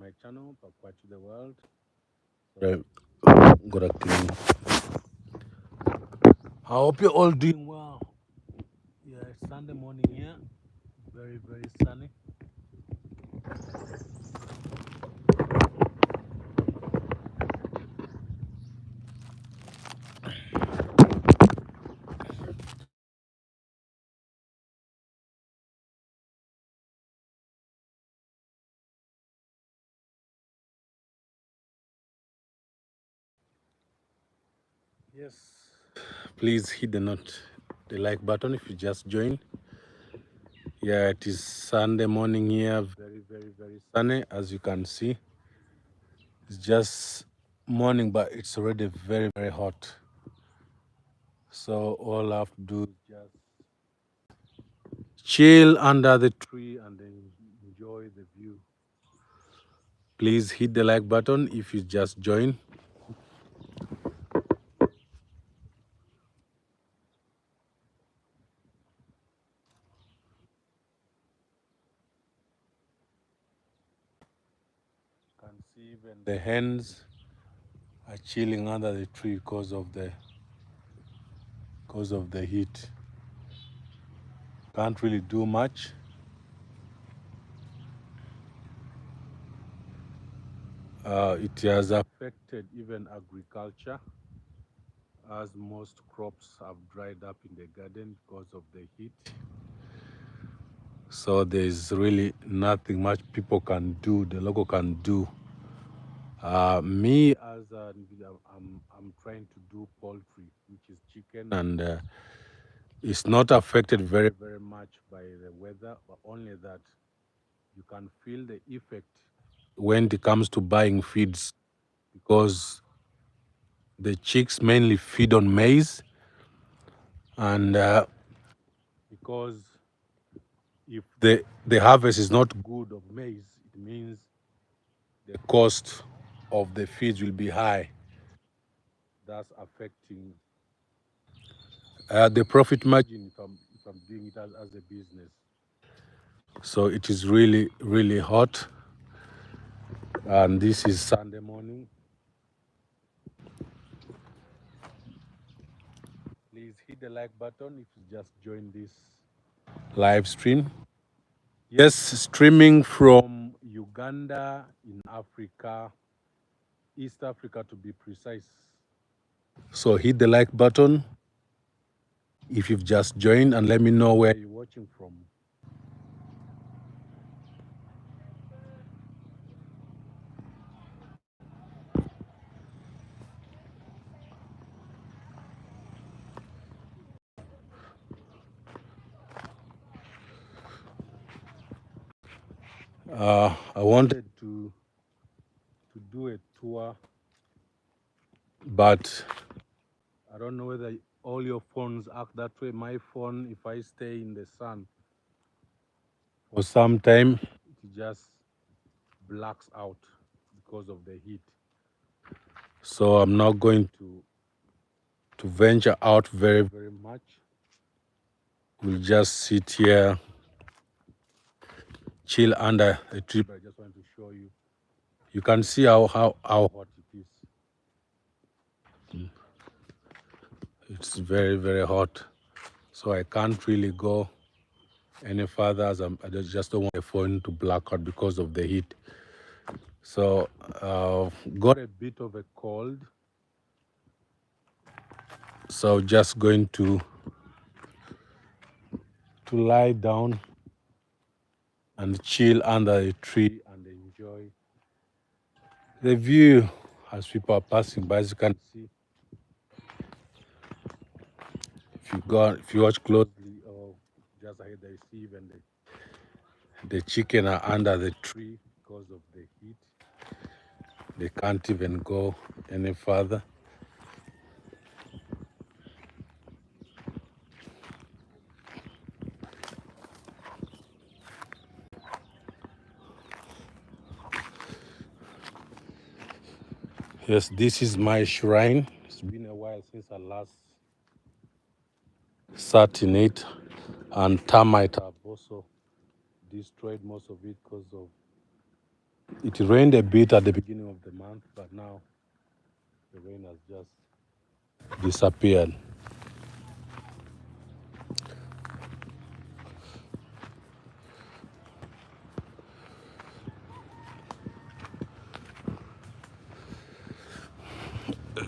my channel, Papa to the World. Gotta clean. I hope you're all doing well. Yeah, it's Sunday morning here. Very, very sunny. Yes. Please hit the like button if you just joined. Yeah, it is Sunday morning here. Very, very, very sunny, as you can see. It's just morning, but it's already very, very hot. So all I have to do is just chill under the tree and then enjoy the view. Please hit the like button if you just joined. You can see even the hens are chilling under the tree because of the heat. Can't really do much. It has affected even agriculture, as most crops have dried up in the garden because of the heat. So there's really nothing much people can do, the local can do. Me as I'm trying to do poultry, which is chicken, and it's not affected very, very much by the weather, but only that you can feel the effect when it comes to buying feeds, because the chicks mainly feed on maize, and because if the harvest is not good of maize, it means the cost of the feeds will be high. That's affecting the profit margin if I'm doing it as a business. So it is really, really hot, and this is Sunday morning. Please hit the like button if you just joined this live stream. Yes, streaming from Uganda in Africa, East Africa to be precise. So hit the like button if you've just joined and let me know where you're watching from. I wanted to do a tour, but I don't know whether all your phones act that way. My phone, if I stay in the sun for some time, it just blacks out because of the heat. So I'm not going to venture out very, very much. We'll just sit here, chill under a tree. But I just want to show you. You can see how hot it is. It's very, very hot. So I can't really go any further, as I just don't want the phone to black out because of the heat. So got a bit of a cold. So just going to lie down and chill under a tree and enjoy the view as people are passing by. As you can see, if you watch closely or just ahead, you see even the chicken are under the tree because of the heat. They can't even go any further. Yes, this is my shrine. It's been a while since I last sat in it, and termite have also destroyed most of it because of It rained a bit at the beginning of the month, but now the rain has just disappeared.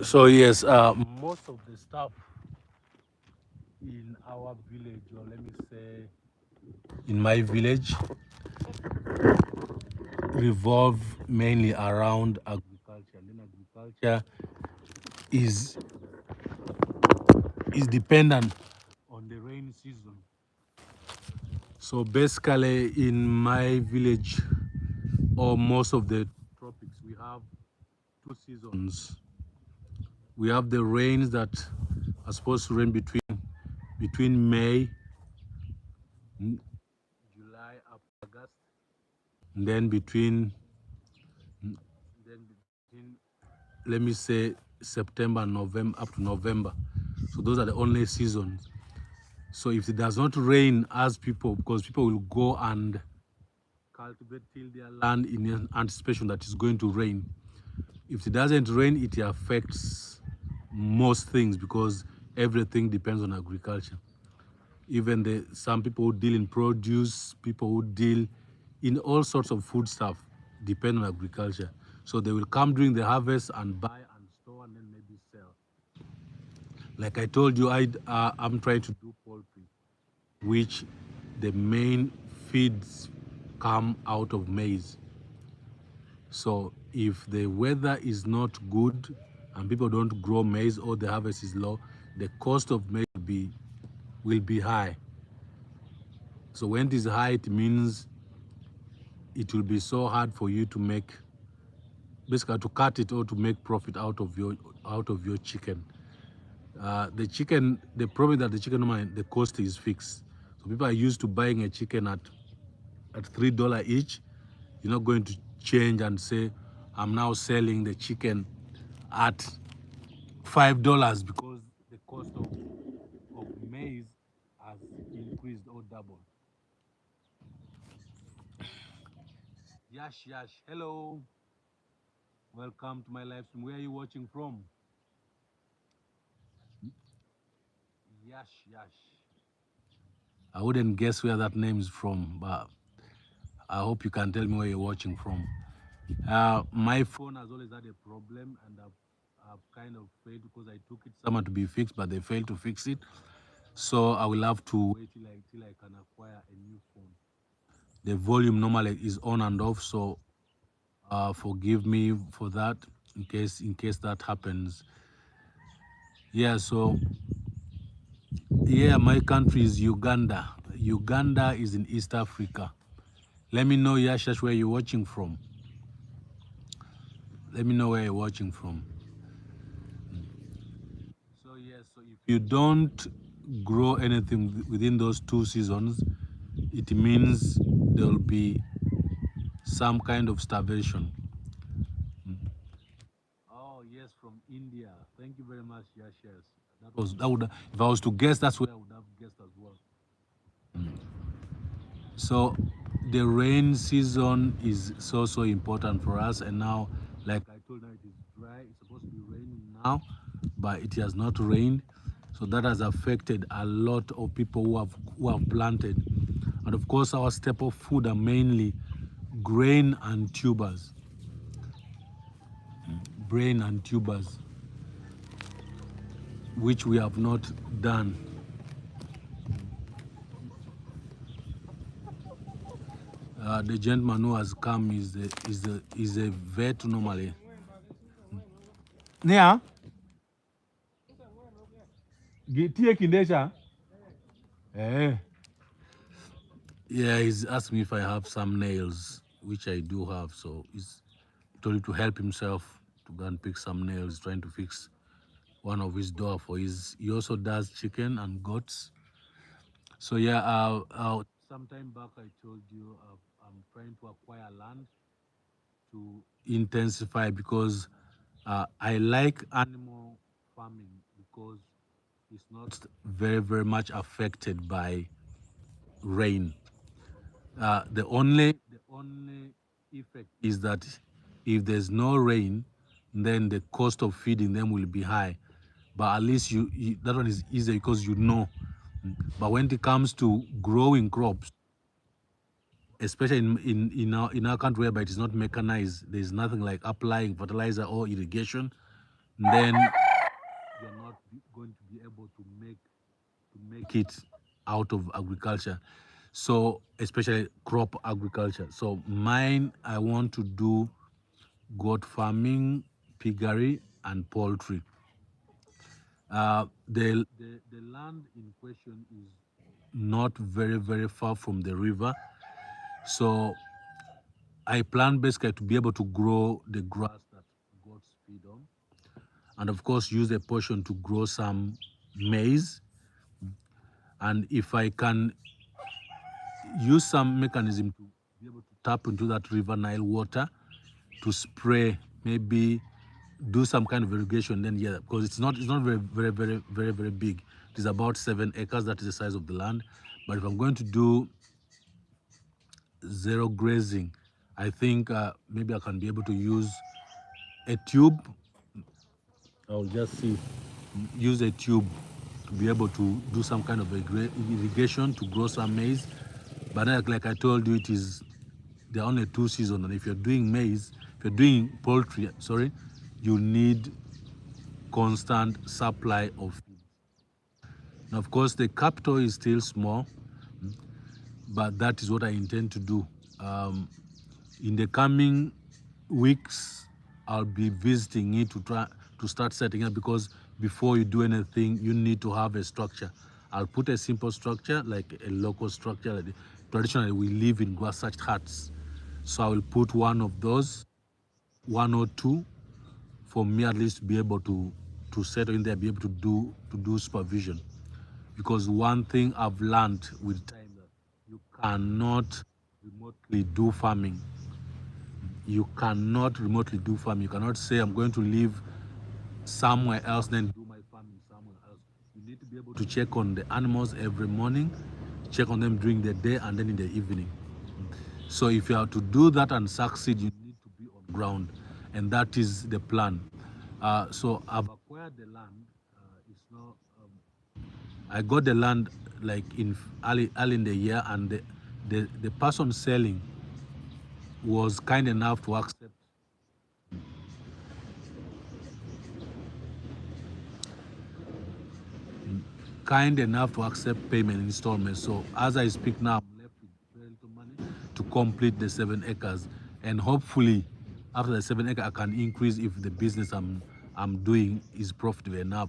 So yes, most of the stuff in our village, or let me say in my village, revolve mainly around agriculture. And then agriculture is is dependent on the rain season. So basically, in my village or most of the tropics, we have two seasons. We have the rains that are supposed to rain between May, July, up to August, and then between let me say September, November, up to November. So those are the only seasons. So if it does not rain, as people, because people will go and cultivate, till their land in anticipation that it's going to rain. If it doesn't rain, it affects most things because everything depends on agriculture. Even some people who deal in produce, people who deal in all sorts of food stuff depend on agriculture. So they will come during the harvest and buy and store and then maybe sell. Like I told you, I'm trying to do poultry, which the main feeds come out of maize. So if the weather is not good and people don't grow maize or the harvest is low, the cost of maize will be high. So when it is high, it means it will be so hard for you to make, basically to cut it or to make profit out of your chicken. The problem that the chicken, the cost is fixed. So people are used to buying a chicken at $3 each. You're not going to change and say, I'm now selling the chicken at $5 because the cost of maize has increased or doubled. Yash, Yash, hello. Welcome to my live stream. Where are you watching from? Yash, Yash. I wouldn't guess where that name is from, but I hope you can tell me where you're watching from. My phone has always had a problem, and I've kind of failed because I took it somewhere to be fixed, but they failed to fix it. So I will have to wait till I can acquire a new phone. The volume normally is on and off, so forgive me for that in case that happens. Yeah. So yeah, my country is Uganda. Uganda is in East Africa. Let me know, Yashash, where you're watching from. Let me know where you're watching from. So yes, so if you don't grow anything within those two seasons, it means there'll be some kind of starvation. Oh yes, from India. Thank you very much, Yashash. That would if I was to guess, that's where I would have guessed as well. So the rain season is so important for us. And now, like I told you, it is dry. It's supposed to be raining now, but it has not rained. So that has affected a lot of people who have planted. And of course, our staple food are mainly grain and tubers. Grain and tubers, which we have not done. The gentleman who has come is a vet normally. Yeah. Tie kindesha. Eh. Yeah, he's asked me if I have some nails, which I do have. So he's told him to help himself to go and pick some nails, trying to fix one of his door for his. He also does chicken and goats. So yeah, sometime back I told you I'm trying to acquire land to intensify because I like animal farming because it's not very much affected by rain. The only effect is that if there's no rain, then the cost of feeding them will be high. But at least that one is easier because you know. But when it comes to growing crops, especially in our country whereby it is not mechanized, there's nothing like applying fertilizer or irrigation, then you're not going to be able to make it out of agriculture. So especially crop agriculture. So mine, I want to do goat farming, piggery, and poultry. The land in question is not very far from the river, so I plan basically to be able to grow the grass that goats feed on, and of course use a portion to grow some maize. And if I can use some mechanism to be able to tap into that river Nile water to spray, maybe do some kind of irrigation, then yeah, because it's not very big. It is about 7 acres. That is the size of the land. But if I'm going to do zero grazing, I think maybe I can be able to use a tube. I'll just see, use a tube to be able to do some kind of irrigation to grow some maize. But like I told you, there are only 2 seasons, and if you're doing maize, if you're doing poultry, sorry, you need constant supply of feed. Now, of course, the capital is still small, but that is what I intend to do. In the coming weeks, I'll be visiting it to try to start setting up, because before you do anything, you need to have a structure. I'll put a simple structure, like a local structure. Like traditionally, we live in grass thatched huts. So I will put one of those, one or two, for me at least to be able to settle in there, be able to do supervision. Because one thing I've learned with time, that you cannot remotely do farming. You cannot remotely do farming. You cannot say I'm going to live somewhere else then do my farming somewhere else. You need to be able to check on the animals every morning, check on them during the day and then in the evening. So if you are to do that and succeed, you need to be on ground, and that is the plan. So I've acquired the land. It's not. I got the land like in early in the year, and the person selling was kind enough to accept payment installments. So as I speak now, I'm left with very little money to complete the 7 acres, and hopefully, after the 7 acre, I can increase if the business I'm doing is profitable enough.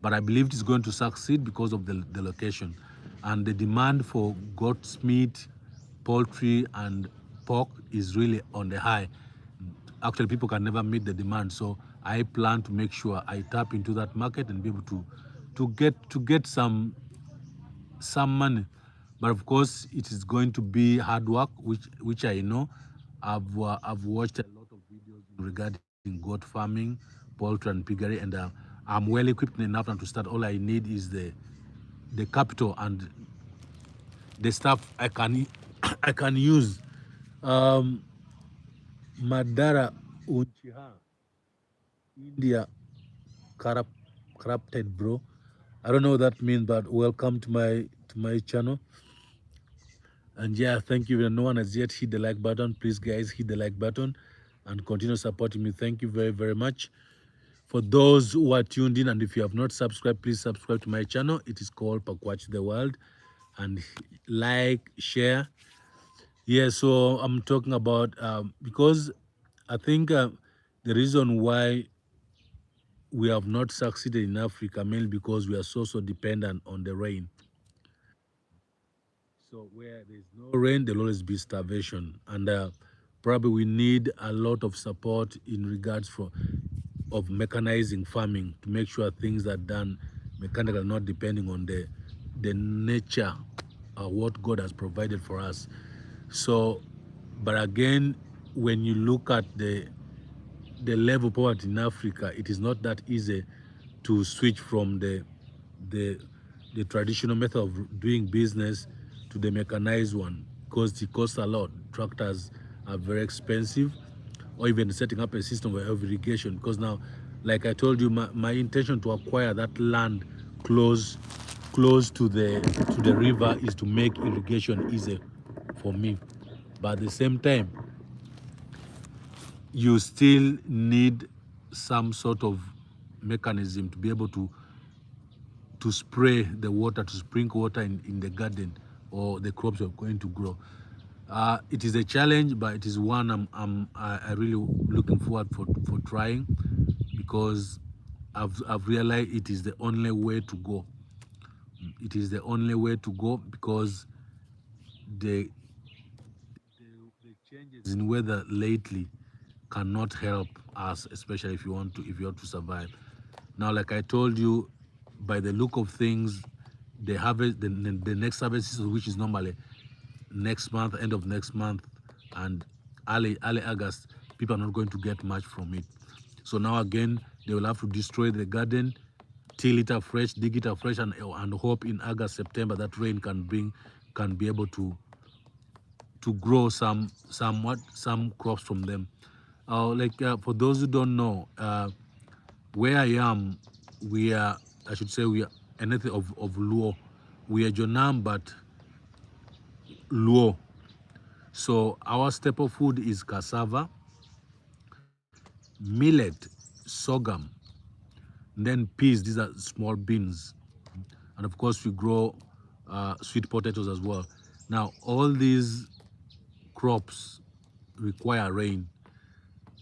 But I believe it's going to succeed because of the location, and the demand for goat's meat, poultry, and pork is really on the high. Actually, people can never meet the demand, so I plan to make sure I tap into that market and be able to get some money. But of course, it is going to be hard work, which I know. I've watched a lot of videos regarding goat farming, poultry, and piggery, and I'm well equipped enough now to start. All I need is the capital and the stuff I can I can use. Um, Madara Uchiha, India, corrupted, bro. I don't know what that means, but welcome to my channel. And yeah, thank you. If no one has yet hit the like button, please guys hit the like button and continue supporting me. Thank you very much. For those who are tuned in, and if you have not subscribed, please subscribe to my channel. It is called Pakwach the World, and like, share. Yeah, so I'm talking about because I think the reason why we have not succeeded in Africa, mainly because we are so dependent on the rain. So where there's no rain, there'll always be starvation, and probably we need a lot of support in regards of mechanizing farming to make sure things are done mechanically, not depending on the nature, what God has provided for us. So, but again, when you look at the level of poverty in Africa, it is not that easy to switch from the the traditional method of doing business to the mechanized one, because it costs a lot. Tractors are very expensive, or even setting up a system of irrigation. Because now, like I told you, my intention to acquire that land close to the river is to make irrigation easier for me. But at the same time, you still need some sort of mechanism to be able to spray the water, to sprinkle water in the garden or the crops you're going to grow. It is a challenge, but it is one I really looking forward for trying, because I've realized it is the only way to go. It is the only way to go, because the the changes in weather lately cannot help us, especially if you want to survive. Now, like I told you, by the look of things, the next harvest season, which is normally next month, end of next month, and early August, people are not going to get much from it. So now again, they will have to destroy the garden, till it afresh, dig it afresh, and hope in August, September that rain can be able to grow some crops from them. For those who don't know, where I am, we are, I should say, we are anything of Luo. We are Jonam, but Luo. So our staple food is cassava, millet, sorghum, then peas. These are small beans, and of course we grow sweet potatoes as well. Now all these crops require rain.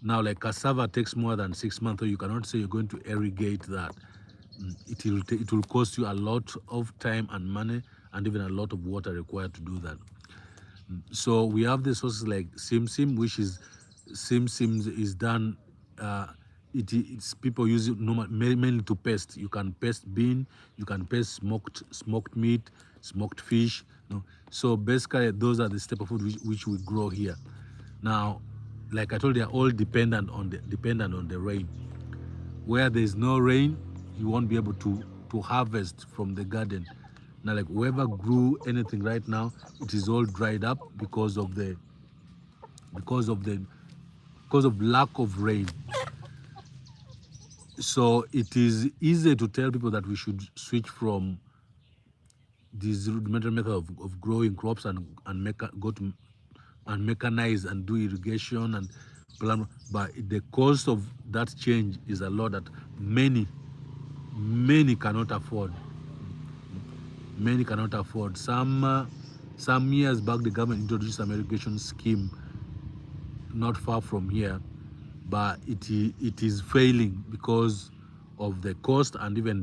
Now, like cassava takes more than 6 months, so you cannot say you're going to irrigate that. It will cost you a lot of time and money, and even a lot of water required to do that. So we have the sources like Sim, which is Sim is done. Uh, it's people use it mainly to paste. You can paste bean, you can paste smoked meat, smoked fish. So basically, those are the staple food which we grow here. Now, like I told you, they're all dependent on the rain. Where there's no rain, you won't be able to harvest from the garden. Now, like whoever grew anything right now, it is all dried up because of the because of lack of rain. So it is easy to tell people that we should switch from this rudimentary method of growing crops and go to and mechanize and do irrigation and plan. But the cost of that change is a lot that many cannot afford. Many cannot afford. Some years back, the government introduced some irrigation scheme not far from here, but it is failing because of the cost and even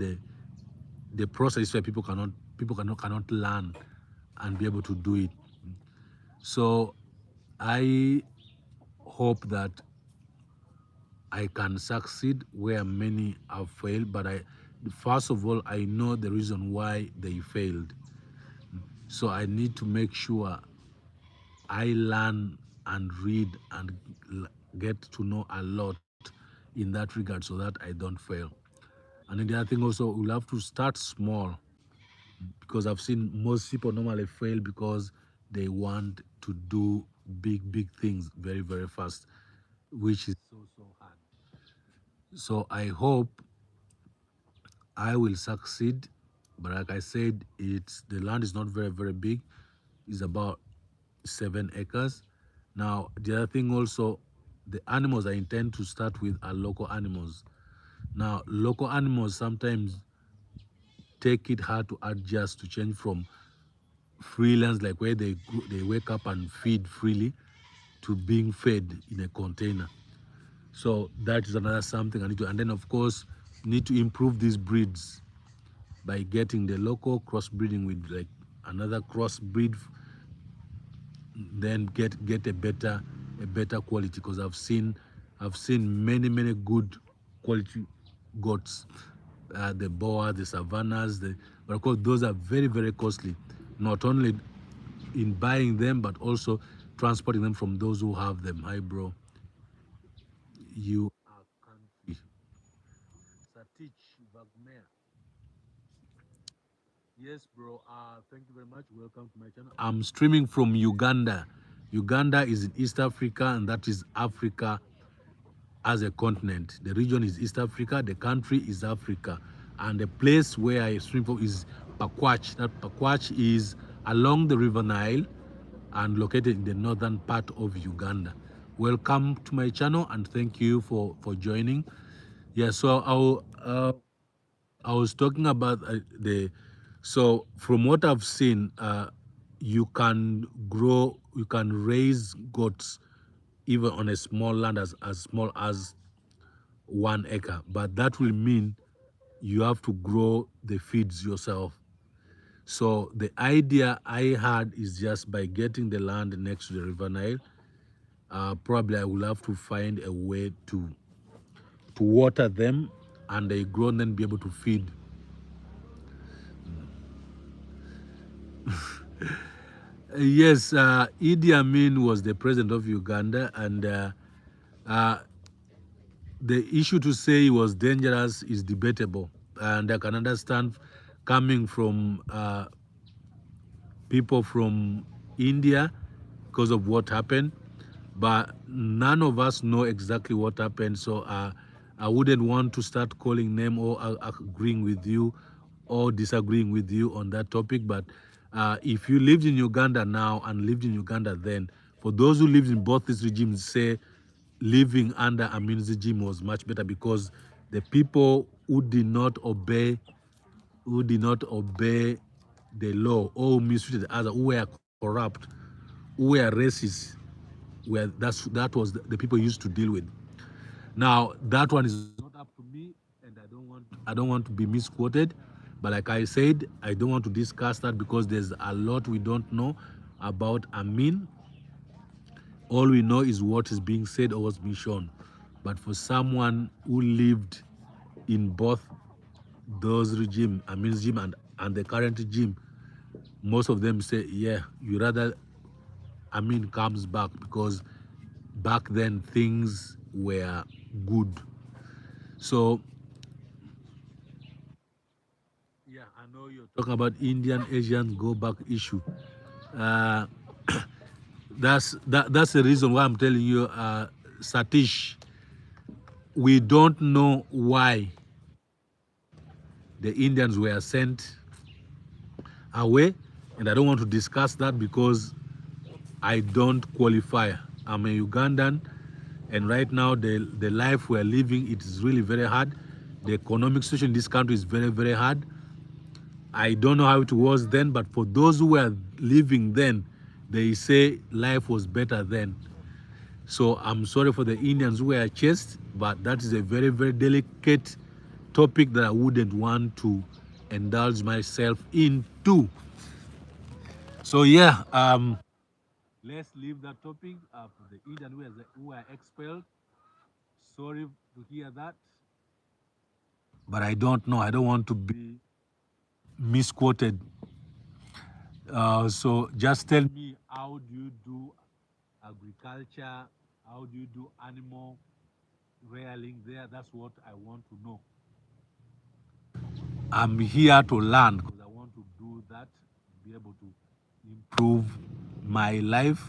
the process where people cannot learn and be able to do it. So I hope that I can succeed where many have failed, but first of all, I know the reason why they failed. So I need to make sure I learn and read and get to know a lot in that regard so that I don't fail. And then the other thing also, we'll have to start small, because I've seen most people normally fail because they want to do big things very fast, which is so hard. So I hope I will succeed. But like I said, it's the land is not very big. It's about 7 acres. Now the other thing also, the animals I intend to start with are local animals. Now local animals sometimes take it hard to adjust to change from freelance, like where they wake up and feed freely, to being fed in a container. So that is another something I need to, and then of course need to improve these breeds by getting the local crossbreeding with like another crossbreed, then get a better quality, because I've seen many good quality goats, the boa, the savannas, but of course those are very costly, not only in buying them but also transporting them from those who have them. Hi bro, you are country. Satich Wagner. Yes, bro. Thank you very much. Welcome to my channel. I'm streaming from Uganda. Uganda is in East Africa, and that is Africa as a continent. The region is East Africa, the country is Africa, and the place where I swim from is Pakwach. That Pakwach is along the River Nile and located in the northern part of Uganda. Welcome to my channel and thank you for joining. Yeah, so I was talking about so from what I've seen, you can grow, you can raise goats even on a small land as small as 1 acre, but that will mean you have to grow the feeds yourself. So the idea I had is just by getting the land next to the River Nile, probably I will have to find a way to water them and they grow and then be able to feed. Yes, Idi Amin was the president of Uganda, and uh, the issue to say he was dangerous is debatable, and I can understand coming from people from India because of what happened, but none of us know exactly what happened. So I wouldn't want to start calling name or agreeing with you or disagreeing with you on that topic. But if you lived in Uganda now and lived in Uganda then, for those who lived in both these regimes, say living under Amin's regime was much better because the people who did not obey the law or mistreated others, who were corrupt, who were racist, that was the people used to deal with. Now that one is not up to me, and I don't want to be misquoted. But like I said, I don't want to discuss that because there's a lot we don't know about Amin. All we know is what is being said or what's being shown. But for someone who lived in both those regime, Amin's regime and the current regime, most of them say, yeah, you rather Amin comes back because back then things were good. So yeah, I know you're talking about Indian Asian go back issue. Uh, that's the reason why I'm telling you, Satish, we don't know why the Indians were sent away, and I don't want to discuss that because I don't qualify. I'm a Ugandan, and right now the life we're living, it is really very hard. The economic situation in this country is very, very hard. I don't know how it was then, but for those who were living then, they say life was better then. So I'm sorry for the Indians who were chased, but that is a very, very delicate topic that I wouldn't want to indulge myself into. So yeah, let's leave that topic for the Indian who are expelled. Sorry to hear that, but I don't know. I don't want to be misquoted. So just tell me, how do you do agriculture? How do you do animal rearing there? That's what I want to know. I'm here to learn because I want to do that, be able to improve my life,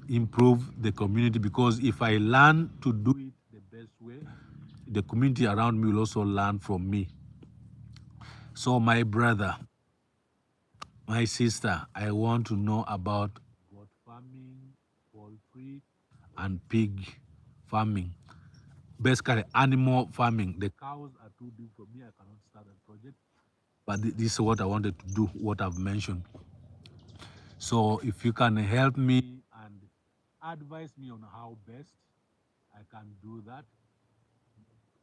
improve the community. Because if I learn to do it the best way, the community around me will also learn from me. So, my brother, my sister, I want to know about goat farming, poultry, and pig farming. Basically, animal farming. The cows are too big for me. I cannot start a project. But this is what I wanted to do, what I've mentioned. So if you can help me and advise me on how best I can do that,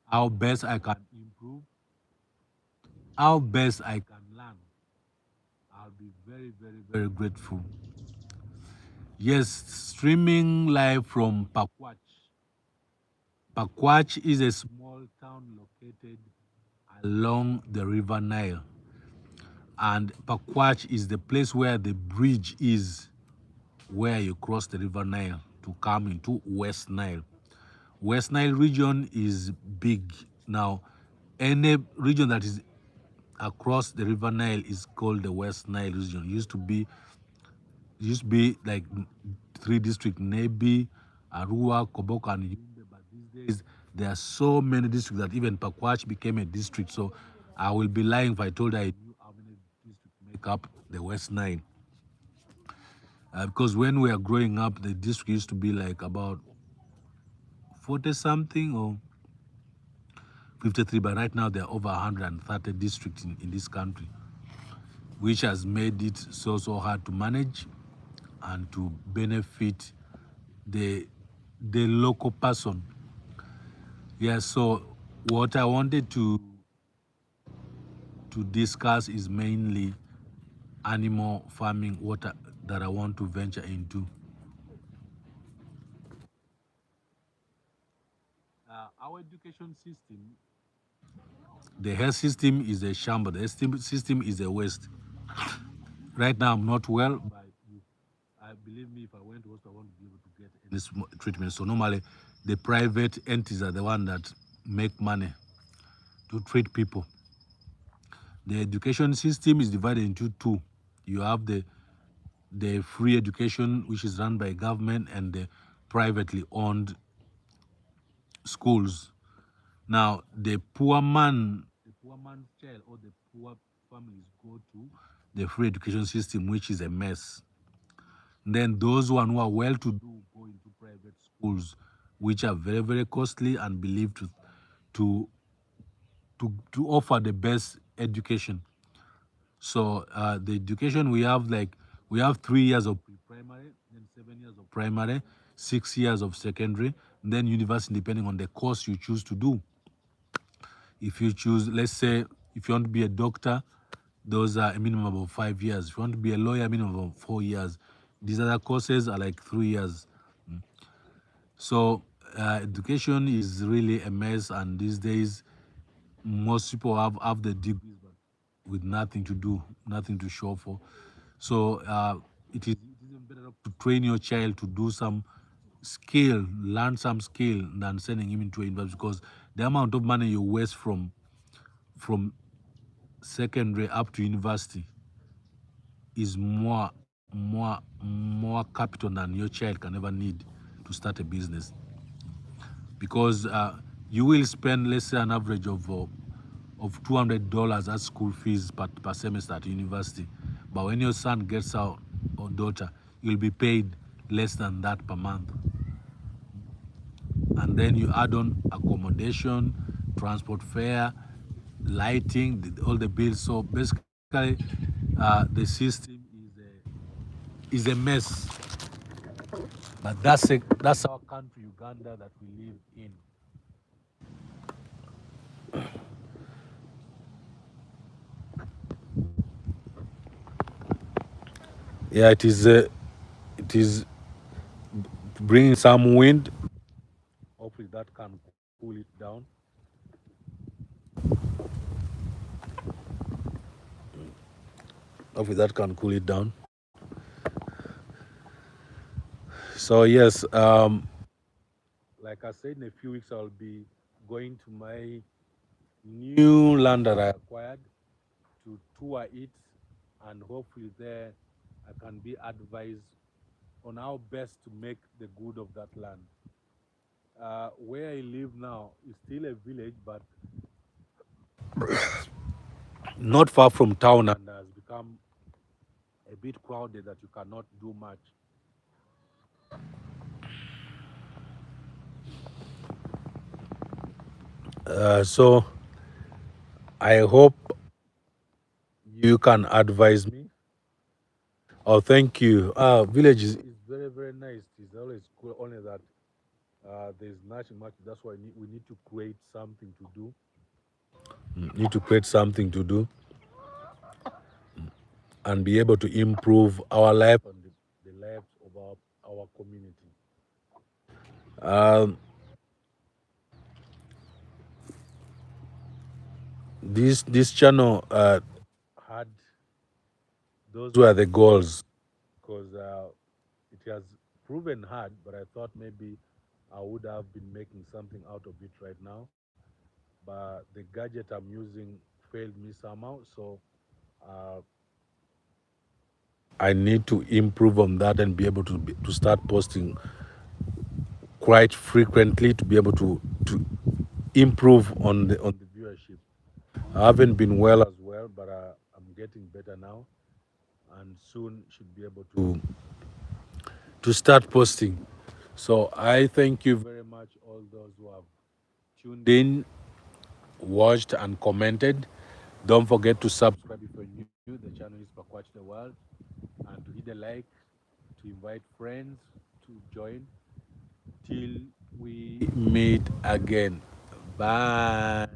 how best I can improve, how best I can learn, I'll be very, very, very grateful. Yes, streaming live from Pakwach. Pakwach is a small town located along the River Nile. And Pakwach is the place where the bridge is, where you cross the River Nile to come into West Nile. West Nile region is big. Now, any region that is across the River Nile is called the West Nile region. It used to be used to be like three districts, Nebi, Arua, Koboko, and Yumbe. But these days, there are so many districts that even Pakwach became a district. So I will be lying if I told I knew how many districts make up the West Nile. Because when we are growing up, the district used to be like about 40 something or 53, but right now there are over 130 districts in this country, which has made it so hard to manage and to benefit the local person. Yeah, so what I wanted to discuss is mainly animal farming, that I want to venture into. Our education system, the health system is a shambles. The system is a waste. Right now, I'm not well, but I believe me, if I went to hospital, I want to be able to get any treatment. So normally, the private entities are the one that make money to treat people. The education system is divided into two. You have the free education, which is run by government, and the privately owned schools. Now, the poor man's child or the poor families go to the free education system, which is a mess. Then those one who are well-to-do go into private schools, which are very costly and believed to to offer the best education. So the education we have, like, we have 3 years of pre-primary, then 7 years of primary, 6 years of secondary, and then university, depending on the course you choose to do. If you choose, let's say, if you want to be a doctor, those are a minimum of 5 years. If you want to be a lawyer, minimum of 4 years. These other courses are like 3 years. So education is really a mess, and these days most people have the degrees but with nothing to do, nothing to show for. So it is better to train your child to do some skill, learn some skill, than sending him into a university, because the amount of money you waste from secondary up to university is more capital than your child can ever need to start a business. Because you will spend, let's say, an average of $200 as school fees per semester at university. But when your son gets out, or daughter, you'll be paid less than that per month. And then you add on accommodation, transport fare, lighting, all the bills. So basically, the system is a mess. But that's our country, Uganda, that we live in. Yeah, it is bringing some wind. Hopefully that can cool it down. Hopefully that can cool it down. So yes, like I said, in a few weeks I'll be going to my new land that I acquired to tour it, and hopefully there I can be advised on how best to make the good of that land. Where I live now is still a village, but not far from town, and has become a bit crowded that you cannot do much. So I hope you can advise me. Oh, thank you. Village is very nice. It's always cool. Only that there's nothing much. That's why we need to create something to do. Need to create something to do and be able to improve our life and the lives of our community. Um, this channel had those were the goals, because it has proven hard, but I thought maybe I would have been making something out of it right now. But the gadget I'm using failed me somehow. So uh, I need to improve on that and be able to start posting quite frequently to be able to improve on the viewership. I haven't been well as well, but I'm getting better now, and soon should be able to start posting. So I thank you very much, all those who have tuned in, watched, and commented. Don't forget to subscribe if you're new. The channel is Pakwatch the World, and to hit the like, to invite friends to join till we meet again. Bye.